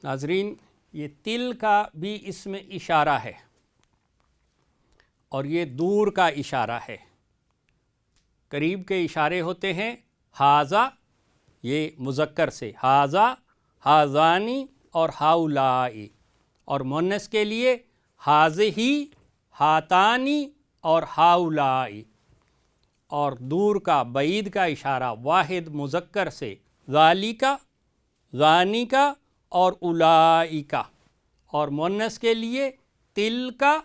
ناظرین یہ تل کا بھی اس میں اشارہ ہے اور یہ دور کا اشارہ ہے. قریب کے اشارے ہوتے ہیں ہاذا یہ مذکر سے ہاذا، ہاذانی اور ہاؤلائی، اور مؤنث کے لیے ہاذہی، ہاتانی اور ہاؤلائی. اور دور کا بعید کا اشارہ واحد مذکر سے ذالکا، ذانکا اور اولائکا، اور مؤنث کے لیے تلکا،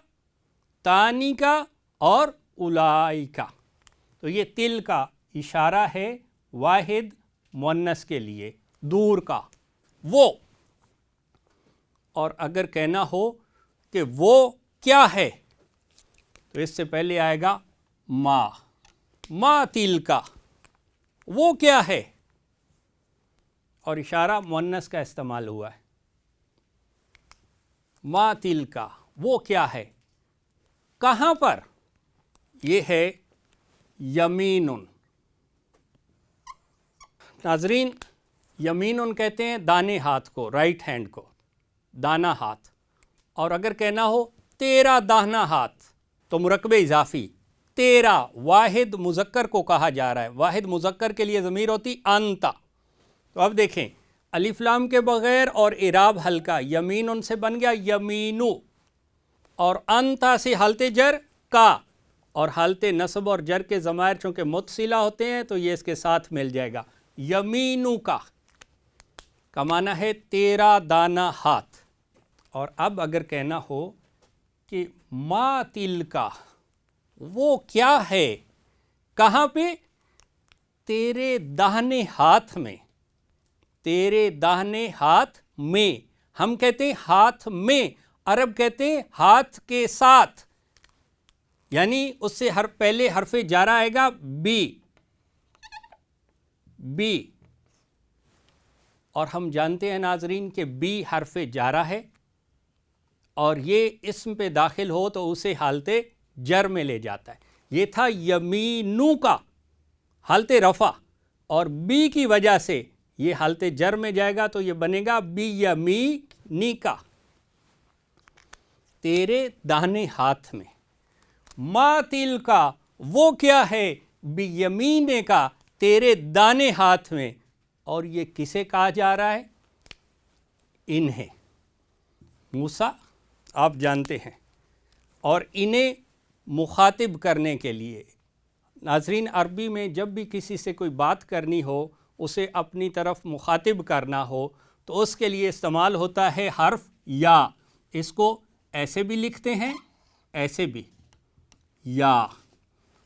تانکا اور اولائکا. تو یہ تل کا اشارہ ہے واحد مؤنث کے لیے دور کا وہ. اور اگر کہنا ہو کہ وہ کیا ہے تو اس سے پہلے آئے گا ما تل کا، وہ کیا ہے، اور اشارہ مؤنث کا استعمال ہوا ہے. ما تل کا وہ کیا ہے، کہاں پر، یہ ہے یمین. ناظرین یمین کہتے ہیں دانے ہاتھ کو، رائٹ ہینڈ کو، دانا ہاتھ. اور اگر کہنا ہو تیرا داہنا ہاتھ تو مرکب اضافی تیرا واحد مذکر کو کہا جا رہا ہے. واحد مذکر کے لیے ضمیر ہوتی انتا. تو اب دیکھیں الف لام کے بغیر اور اعراب ہلکا، یمین سے بن گیا یمینو، اور انتا سے حالت جر کا، اور حالت نصب اور جر کے ضمائر چونکہ متصلہ ہوتے ہیں تو یہ اس کے ساتھ مل جائے گا. یمینو کا معنی ہے تیرا دانا ہاتھ. اور اب اگر کہنا ہو کہ ما تل کا وہ کیا ہے، کہاں پہ، تیرے داہنے ہاتھ میں، تیرے داہنے ہاتھ میں. ہم کہتے ہیں ہاتھ میں، عرب کہتے ہیں ہاتھ کے ساتھ، یعنی اس سے پہلے حرف جارہ آئے گا بی. اور ہم جانتے ہیں ناظرین کہ بی حرف جارہ ہے، اور یہ اسم پہ داخل ہو تو اسے حالت جر میں لے جاتا ہے. یہ تھا یمینو کا حالت رفع، اور بی کی وجہ سے یہ حالت جر میں جائے گا تو یہ بنے گا بی یمینی کا، تیرے داہنے ہاتھ میں. ما تل کا وہ کیا ہے، بی یمینے کا تیرے دانے ہاتھ میں. اور یہ کسے کہا جا رہا ہے، انہیں، موسیٰ آپ جانتے ہیں. اور انہیں مخاطب کرنے کے لیے ناظرین عربی میں جب بھی کسی سے کوئی بات کرنی ہو، اسے اپنی طرف مخاطب کرنا ہو تو اس کے لیے استعمال ہوتا ہے حرف یا. اس کو ایسے بھی لکھتے ہیں، ایسے بھی یا.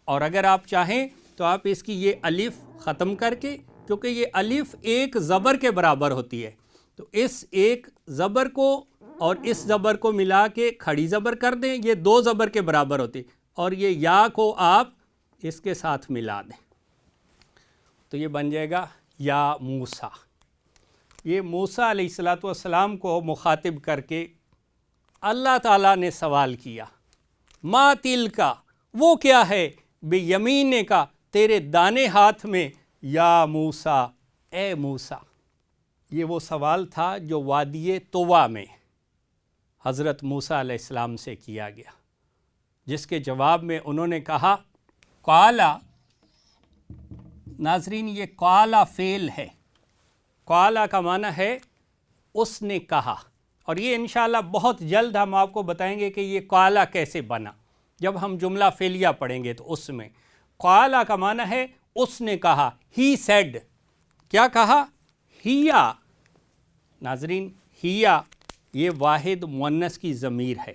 اور اگر آپ چاہیں تو آپ اس کی یہ الف ختم کر کے، کیونکہ یہ الف ایک زبر کے برابر ہوتی ہے، تو اس ایک زبر کو اور اس زبر کو ملا کے کھڑی زبر کر دیں، یہ دو زبر کے برابر ہوتی، اور یہ یا کو آپ اس کے ساتھ ملا دیں تو یہ بن جائے گا یا موسیٰ. یہ موسیٰ علیہ السلام کو مخاطب کر کے اللہ تعالیٰ نے سوال کیا، ما تل کا وہ کیا ہے، بے یمینے کا تیرے دانے ہاتھ میں، یا موسیٰ اے موسیٰ. یہ وہ سوال تھا جو وادی طویٰ میں حضرت موسیٰ علیہ السلام سے کیا گیا، جس کے جواب میں انہوں نے کہا قالا. ناظرین یہ قالا فعل ہے، قالا کا معنی ہے اس نے کہا، اور یہ انشاءاللہ بہت جلد ہم آپ کو بتائیں گے کہ یہ قالا کیسے بنا. جب ہم جملہ فعلیہ پڑھیں گے تو اس میں قالا کا معنی ہے اس نے کہا. ہی سیڈ، کیا کہا، ہیا. ناظرین ہیا یہ واحد مؤنث کی ضمیر ہے.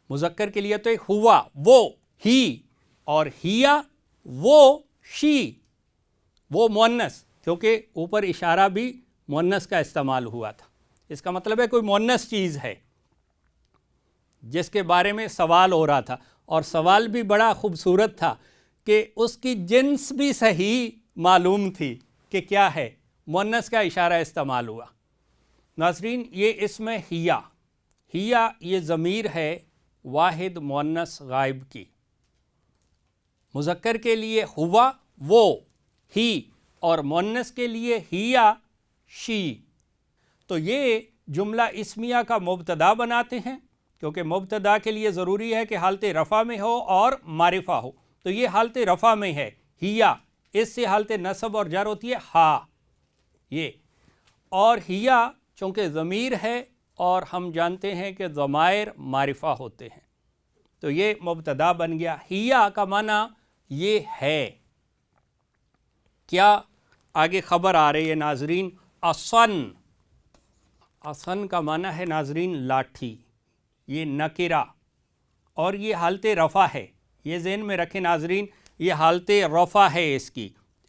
مذکر کے لیے تو ہوا وہ، ہی، اور ہیا وہ، شی، وہ مؤنث، کیونکہ اوپر اشارہ بھی مؤنث کا استعمال ہوا تھا. اس کا مطلب ہے کوئی مؤنث چیز ہے جس کے بارے میں سوال ہو رہا تھا، اور سوال بھی بڑا خوبصورت تھا کہ اس کی جنس بھی صحیح معلوم تھی کہ کیا ہے، مؤنث کا اشارہ استعمال ہوا. ناظرین یہ اسم ہیا، ہیا یہ ضمیر ہے واحد مؤنث غائب کی. مذکر کے لیے ہوا وہ، ہی، اور مؤنث کے لیے ہیا، شی. تو یہ جملہ اسمیہ کا مبتدا بناتے ہیں، کیونکہ مبتدا کے لیے ضروری ہے کہ حالت رفع میں ہو اور معرفہ ہو، تو یہ حالت رفع میں ہے ہیا، اس سے حالت نصب اور جر ہوتی ہے ہا یہ، اور ہیا چونکہ ضمیر ہے اور ہم جانتے ہیں کہ ضمائر معرفہ ہوتے ہیں، تو یہ مبتدا بن گیا۔ ہیا کا معنی یہ ہے، کیا آگے خبر آ رہی ہے ناظرین، اصن، اصن کا معنی ہے ناظرین لاٹھی، یہ نکرہ، اور یہ حالت رفع ہے، یہ ذہن میں رکھیں ناظرین، یہ حالت رفع ہے،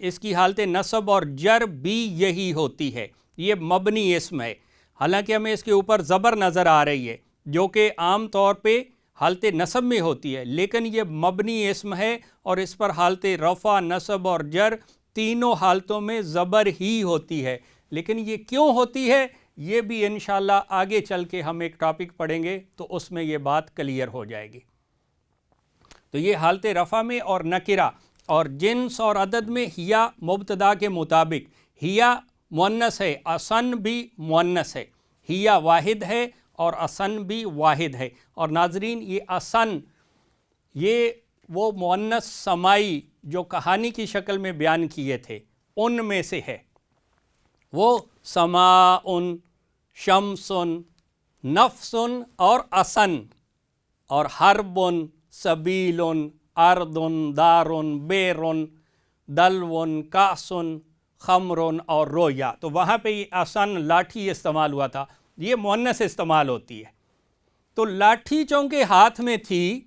اس کی حالت نصب اور جر بھی یہی ہوتی ہے، یہ مبنی اسم ہے، حالانکہ ہمیں اس کے اوپر زبر نظر آ رہی ہے جو کہ عام طور پہ حالت نصب میں ہوتی ہے، لیکن یہ مبنی اسم ہے اور اس پر حالت رفع، نصب اور جر تینوں حالتوں میں زبر ہی ہوتی ہے۔ لیکن یہ کیوں ہوتی ہے یہ بھی انشاءاللہ آگے چل کے ہم ایک ٹاپک پڑھیں گے تو اس میں یہ بات کلیئر ہو جائے گی۔ تو یہ حالت رفع میں اور نکرہ اور جنس اور عدد میں ہیا مبتدا کے مطابق، ہیا مؤنث ہے، اصن بھی مؤنث ہے، ہیا واحد ہے اور اصن بھی واحد ہے، اور ناظرین یہ اصن یہ وہ مؤنث سمائی جو کہانی کی شکل میں بیان کیے تھے ان میں سے ہے، وہ سماء، شمس، نفس اور اصن، اور حرب، سبیل، ارض، دار، بیر، دلو، کاس، خمر اور رویا، تو وہاں پہ یہ اصن لاٹھی استعمال ہوا تھا، یہ مؤنث استعمال ہوتی ہے۔ تو لاٹھی چونکہ ہاتھ میں تھی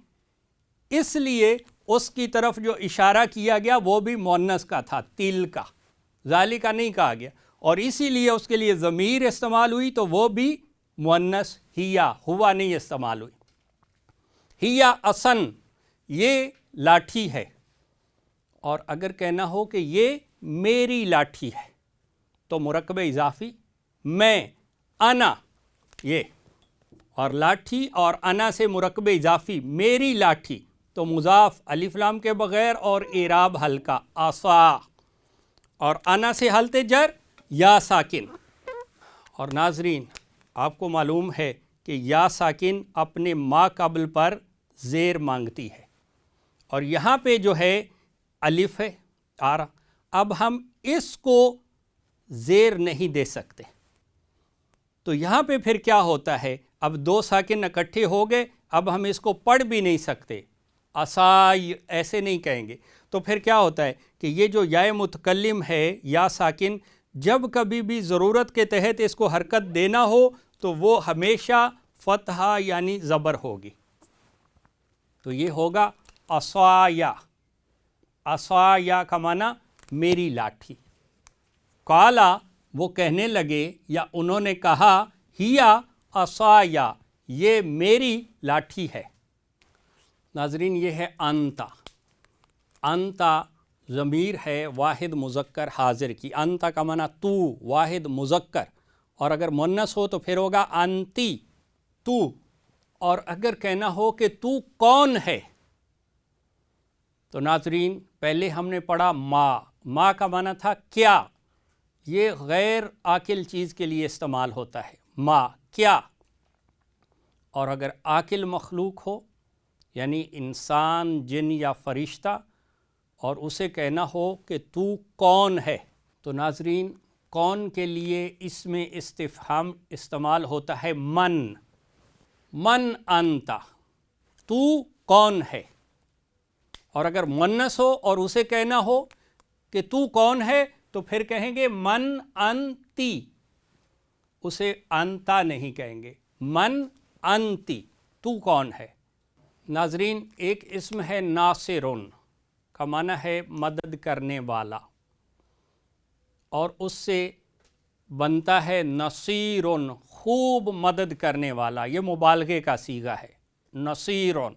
اس لیے اس کی طرف جو اشارہ کیا گیا وہ بھی مؤنث کا تھا، تل کا، ذالک کا نہیں کہا گیا، اور اسی لیے اس کے لیے ضمیر استعمال ہوئی تو وہ بھی مؤنث ہیا، ہوا نہیں استعمال ہوئی۔ ہیا اصن یہ لاٹھی ہے، اور اگر کہنا ہو کہ یہ میری لاٹھی ہے تو مرکب اضافی میں، انا یہ، اور لاٹھی اور انا سے مرکب اضافی میری لاٹھی تو مضاف الف لام کے بغیر اور اعراب ہلکا عصا، اور انا سے حالت جر یا ساکن، اور ناظرین آپ کو معلوم ہے کہ یا ساکن اپنے ما قبل پر زیر مانگتی ہے، اور یہاں پہ جو ہے الف ہے آ رہا، اب ہم اس کو زیر نہیں دے سکتے، تو یہاں پہ پھر کیا ہوتا ہے، اب دو ساکن اکٹھے ہو گئے، اب ہم اس کو پڑھ بھی نہیں سکتے، عصای ایسے نہیں کہیں گے، تو پھر کیا ہوتا ہے کہ یہ جو یا متکلم ہے یا ساکن، جب کبھی بھی ضرورت کے تحت اس کو حرکت دینا ہو تو وہ ہمیشہ فتحہ یعنی زبر ہوگی، تو یہ ہوگا عصایا، عصایا کا معنی میری لاٹھی، قالا وہ کہنے لگے یا انہوں نے کہا، ہیا عصایا یہ میری لاٹھی ہے۔ ناظرین یہ ہے انتا، انتا ضمیر ہے واحد مذکر حاضر کی، انتا کا معنی تو، واحد مذکر، اور اگر مؤنث ہو تو پھر ہوگا انتی تو، اور اگر کہنا ہو کہ تو کون ہے تو ناظرین پہلے ہم نے پڑھا ما کا معنی تھا کیا، یہ غیر عاقل چیز کے لیے استعمال ہوتا ہے، ما کیا، اور اگر عاقل مخلوق ہو یعنی انسان، جن یا فرشتہ، اور اسے کہنا ہو کہ تو کون ہے تو ناظرین کون کے لیے اس میں استفہام استعمال ہوتا ہے من انتا، تو کون ہے، اور اگر مؤنث ہو اور اسے کہنا ہو کہ تو کون ہے تو پھر کہیں گے من انتی، اسے انتا نہیں کہیں گے، من انتی تو کون ہے۔ ناظرین ایک اسم ہے ناصرن کا معنی ہے مدد کرنے والا، اور اس سے بنتا ہے نصیرن خوب مدد کرنے والا، یہ مبالغے کا صیغہ ہے نصیرن،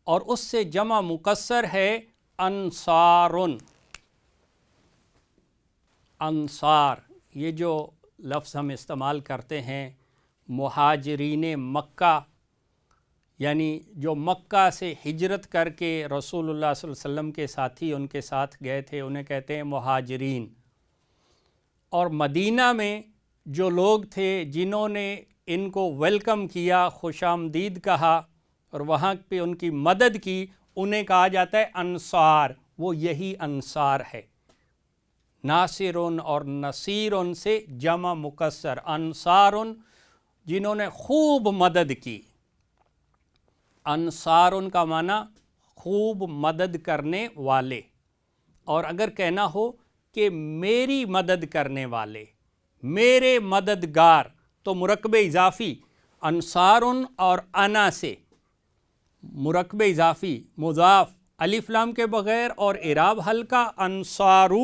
اور اس سے جمع مکسر ہے انصارن، انصار یہ جو لفظ ہم استعمال کرتے ہیں مہاجرین مکہ، یعنی جو مکہ سے ہجرت کر کے رسول اللہ صلی اللہ علیہ وسلم کے ساتھی ان کے ساتھ گئے تھے انہیں کہتے ہیں مہاجرین، اور مدینہ میں جو لوگ تھے جنہوں نے ان کو ویلکم کیا، خوش آمدید کہا اور وہاں پہ ان کی مدد کی، انہیں کہا جاتا ہے انصار۔ وہ یہی انصار ہے۔ ناصرن اور نصیرن سے جمع مکسر، انصارن جنہوں نے خوب مدد کی۔ انصارن کا معنی خوب مدد کرنے والے، اور اگر کہنا ہو کہ میری مدد کرنے والے، میرے مددگار، تو مرکب اضافی انصارن اور انا سے، مرکب اضافی مضاف الف لام کے بغیر اور اعراب ہلکا، انصارو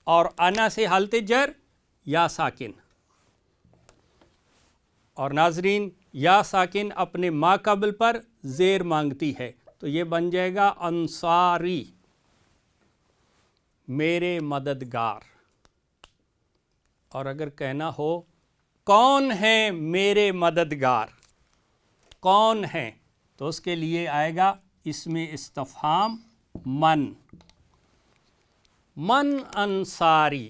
اور انا سے حالت جر یا ساکن۔ اور ناظرین یا ساکن اپنے ما قبل پر زیر مانگتی ہے، تو یہ بن جائے گا انصاری، میرے مددگار۔ اور اگر کہنا ہو کون ہیں میرے مددگار، کون ہیں، تو اس کے لیے آئے گا اسم استفہام من۔ من انصاری،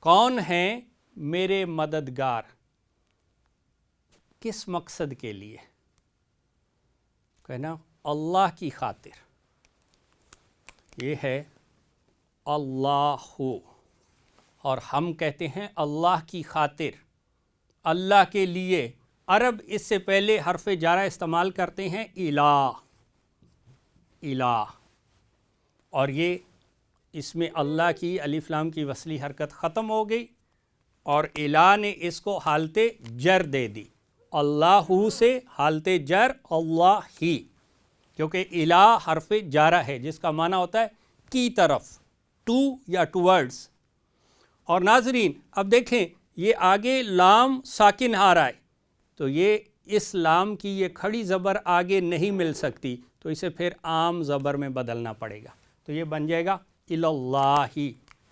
کون ہیں میرے مددگار، کس مقصد کے لیے؟ کہنا اللہ کی خاطر، یہ ہے اللہ، اور ہم کہتے ہیں اللہ کی خاطر، اللہ کے لیے۔ عرب اس سے پہلے حرف جارہ استعمال کرتے ہیں الہ، الہ، اور یہ اس میں اللہ کی الف لام کی وصلی حرکت ختم ہو گئی اور الہ نے اس کو حالت جر دے دی، اللہ سے حالت جر اللہ ہی، کیونکہ الہ حرف جارہ ہے جس کا معنی ہوتا ہے کی طرف، ٹو یا ٹورڈز۔ اور ناظرین اب دیکھیں یہ آگے لام ساکن آ رہا ہے، تو یہ اس لام کی یہ کھڑی زبر آگے نہیں مل سکتی، تو اسے پھر عام زبر میں بدلنا پڑے گا، تو یہ بن جائے گا اللہ،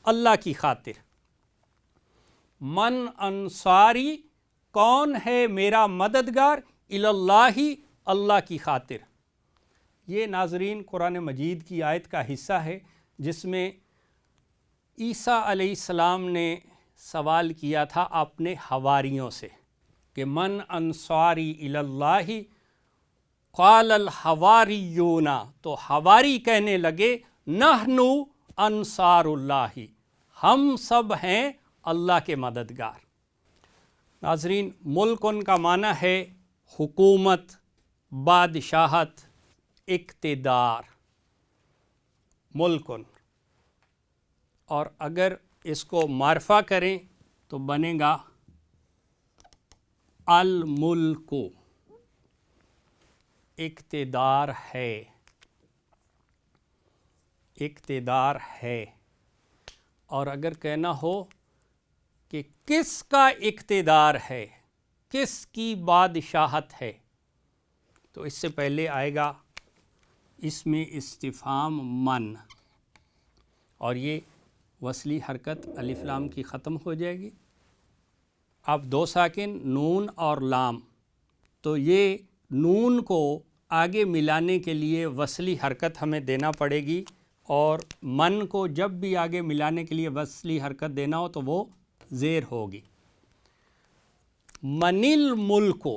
اللہ کی خاطر۔ من انصاری، کون ہے میرا مددگار، اللہ، اللہ کی خاطر۔ یہ ناظرین قرآن مجید کی آیت کا حصہ ہے جس میں عیسیٰ علیہ السلام نے سوال کیا تھا اپنے حواریوں سے کہ من انصاری اللہ، قال الحواریون، تو حواری کہنے لگے نحن انصار اللہ، ہم سب ہیں اللہ کے مددگار۔ ناظرین ملک ان کا معنی ہے حکومت، بادشاہت، اقتدار، ملکن، اور اگر اس کو معرفہ کریں تو بنے گا الملک، اقتدار ہے، اقتدار ہے۔ اور اگر کہنا ہو کہ کس کا اقتدار ہے، کس کی بادشاہت ہے، تو اس سے پہلے آئے گا اس میں استفہام من، اور یہ وصلی حرکت الف لام کی ختم ہو جائے گی۔ اب دو ساکن نون اور لام، تو یہ نون کو آگے ملانے کے لیے وصلی حرکت ہمیں دینا پڑے گی، اور من کو جب بھی آگے ملانے کے لیے وصلی حرکت دینا ہو تو وہ زیر ہوگی۔ من الملک،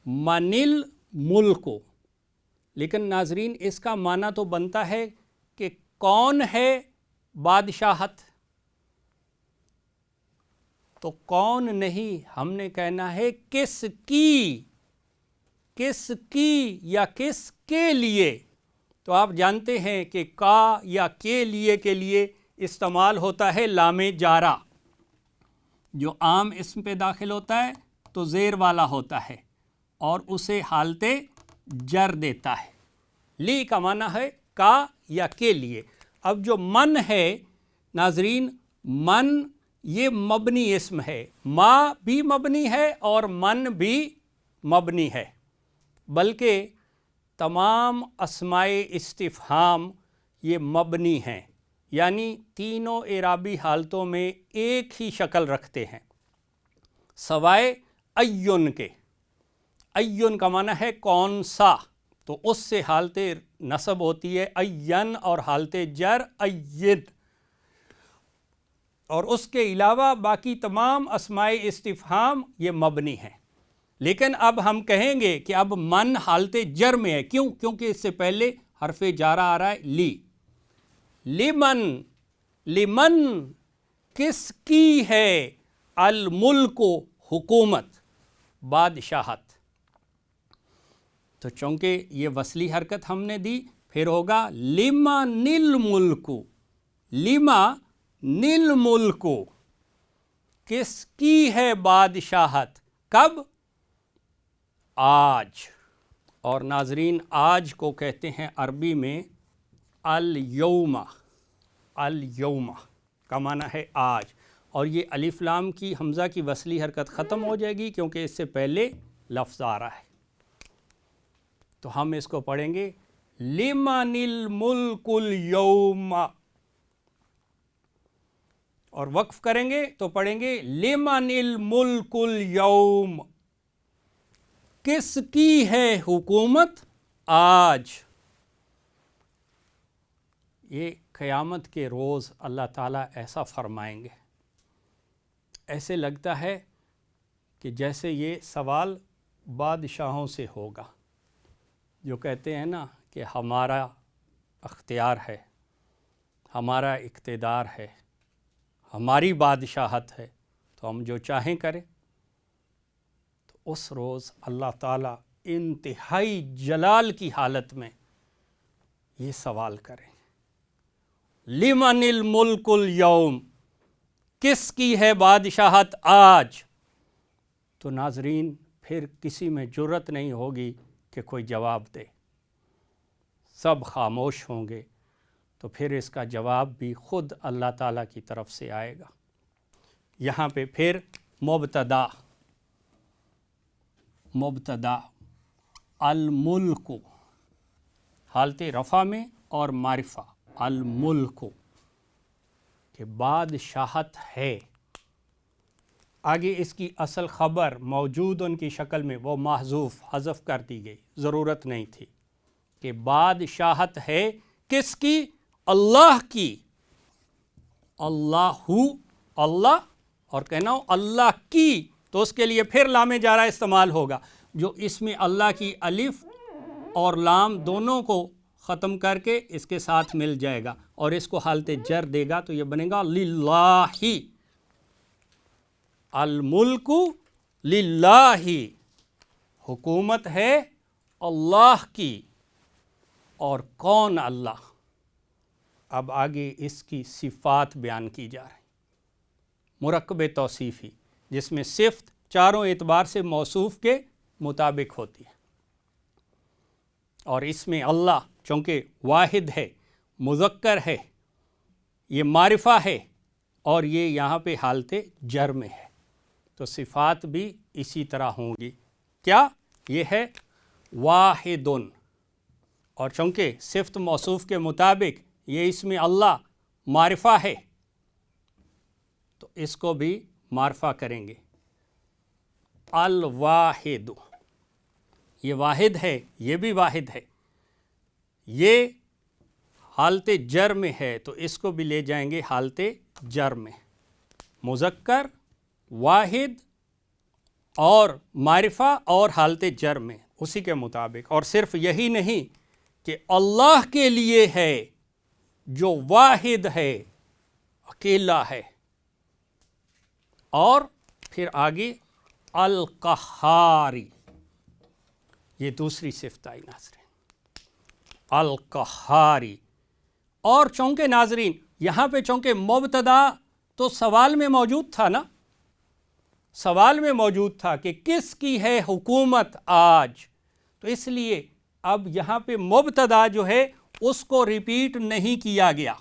من الملک، لیکن ناظرین اس کا معنی تو بنتا ہے کہ کون ہے بادشاہت، تو کون نہیں، ہم نے کہنا ہے کس کی، کس کی یا کس کے لیے۔ تو آپ جانتے ہیں کہ کا یا کے لیے استعمال ہوتا ہے لام جارہ، جو عام اسم پہ داخل ہوتا ہے تو زیر والا ہوتا ہے اور اسے حالت جر دیتا ہے۔ لی کا معنی ہے کا یا کے لیے۔ اب جو من ہے ناظرین، من یہ مبنی اسم ہے، ما بھی مبنی ہے اور من بھی مبنی ہے، بلکہ تمام اسماء استفہام یہ مبنی ہیں، یعنی تینوں اعرابی حالتوں میں ایک ہی شکل رکھتے ہیں سوائے ایون کے۔ ایون کا معنی ہے کون سا، تو اس سے حالت نصب ہوتی ہے این اور حالت جر اید۔ اور اس کے علاوہ باقی تمام اسماء استفہام یہ مبنی ہیں. لیکن اب ہم کہیں گے کہ اب من حالت جر میں ہے. کیوں؟ کیونکہ اس سے پہلے حرف جارہ آ رہا ہے لی. لمن، لمن کس کی ہے، الملک حکومت، بادشاہت. تو چونکہ یہ وصلی حرکت ہم نے دی، پھر ہوگا لمن الملک، لمن الملک کس کی ہے بادشاہت، کب؟ آج. اور ناظرین آج کو کہتے ہیں عربی میں الیوم. الیوم کا معنی ہے آج. اور یہ الف لام کی حمزہ کی وصلی حرکت ختم ہو جائے گی کیونکہ اس سے پہلے لفظ آ رہا ہے. تو ہم اس کو پڑھیں گے لمن الملک اليوم، اور وقف کریں گے تو پڑھیں گے لمن الملک اليوم، کس کی ہے حکومت آج. یہ قیامت کے روز اللہ تعالیٰ ایسا فرمائیں گے. ایسے لگتا ہے کہ جیسے یہ سوال بادشاہوں سے ہوگا، جو کہتے ہیں نا کہ ہمارا اختیار ہے، ہمارا اقتدار ہے، ہماری بادشاہت ہے، تو ہم جو چاہیں کریں. تو اس روز اللہ تعالیٰ انتہائی جلال کی حالت میں یہ سوال کریں، لمن الملک اليوم، کس کی ہے بادشاہت آج. تو ناظرین پھر کسی میں جرت نہیں ہوگی کہ کوئی جواب دے، سب خاموش ہوں گے. تو پھر اس کا جواب بھی خود اللہ تعالیٰ کی طرف سے آئے گا. یہاں پہ پھر مبتدا، مبتدا الملک حالت رفع میں اور معرفہ الملک کہ بادشاہت ہے. آگے اس کی اصل خبر موجود ان کی شکل میں وہ محذوف، حذف کر دی گئی، ضرورت نہیں تھی. کہ بادشاہت ہے کس کی؟ اللہ کی. اللہ، اللہ، اور کہنا ہو اللہ کی تو اس کے لیے پھر لام جارہ استعمال ہوگا، جو اس میں اللہ کی الف اور لام دونوں کو ختم کر کے اس کے ساتھ مل جائے گا اور اس کو حالت جر دے گا. تو یہ بنے گا للہ، الملک للہ، حکومت ہے اللہ کی. اور کون اللہ؟ اب آگے اس کی صفات بیان کی جا رہی، مرکب توصیفی، جس میں صفت چاروں اعتبار سے موصوف کے مطابق ہوتی ہے. اور اس میں اللہ چونکہ واحد ہے، مذکر ہے، یہ معرفہ ہے، اور یہ یہاں پہ حالت جر میں ہے. تو صفات بھی اسی طرح ہوں گی. کیا؟ یہ ہے واحد، اور چونکہ صفت موصوف کے مطابق یہ اس میں اللہ معرفہ ہے تو اس کو بھی معرفہ کریں گے الواحد. یہ واحد ہے، یہ بھی واحد ہے، یہ حالت جر میں ہے تو اس کو بھی لے جائیں گے حالت جر میں. مذکر، واحد اور معرفہ اور حالت جر میں اسی کے مطابق. اور صرف یہی نہیں کہ اللہ کے لیے ہے جو واحد ہے، اکیلا ہے. اور پھر آگے القہاری، یہ دوسری صفت آئی ناظرین، القہاری. اور چونکہ ناظرین یہاں پہ چونکہ مبتدا تو سوال میں موجود تھا نا، سوال میں موجود تھا کہ کس کی ہے حکومت آج، تو اس لیے اب یہاں پہ مبتدا جو ہے اس کو ریپیٹ نہیں کیا گیا،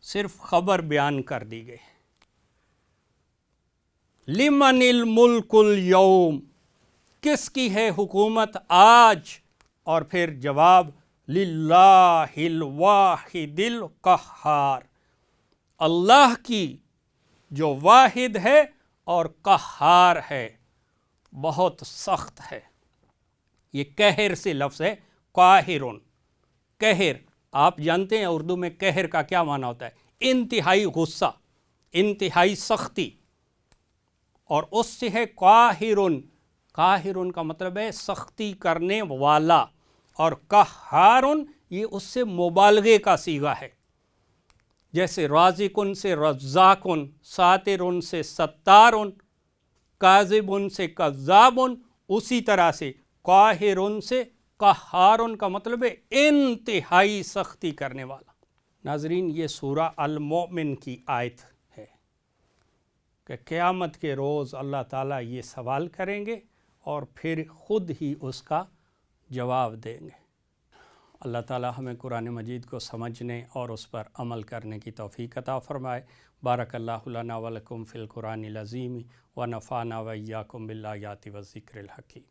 صرف خبر بیان کر دی گئی. لمن الملک اليوم، کس کی ہے حکومت آج، اور پھر جواب للہ الواحد القہار، اللہ کی جو واحد ہے اور قہار ہے، بہت سخت ہے. یہ قہر سے لفظ ہے، قاہر. قہر آپ جانتے ہیں اردو میں قہر کا کیا معنی ہوتا ہے؟ انتہائی غصہ، انتہائی سختی، اور اس سے ہے قاہرن، قاہرن کا مطلب ہے سختی کرنے والا، اور قہارن یہ اس سے مبالغے کا صیغہ ہے، جیسے رازقن سے رزاقن، ساترن سے ستارن، کاذبن سے کذابن، اسی طرح سے قاہرن سے قہارن کا مطلب ہے انتہائی سختی کرنے والا۔ ناظرین، یہ سورہ المؤمن کی آیت ہے کہ قیامت کے روز اللہ تعالیٰ یہ سوال کریں گے اور پھر خود ہی اس کا جواب دیں گے۔ اللہ تعالیٰ ہمیں قرآن مجید کو سمجھنے اور اس پر عمل کرنے کی توفیق عطا فرمائے۔ بارک اللہ لنا ولکم فی القرآن العظیم ونفعنا وإیاکم بالآیات والذکر الحکیم۔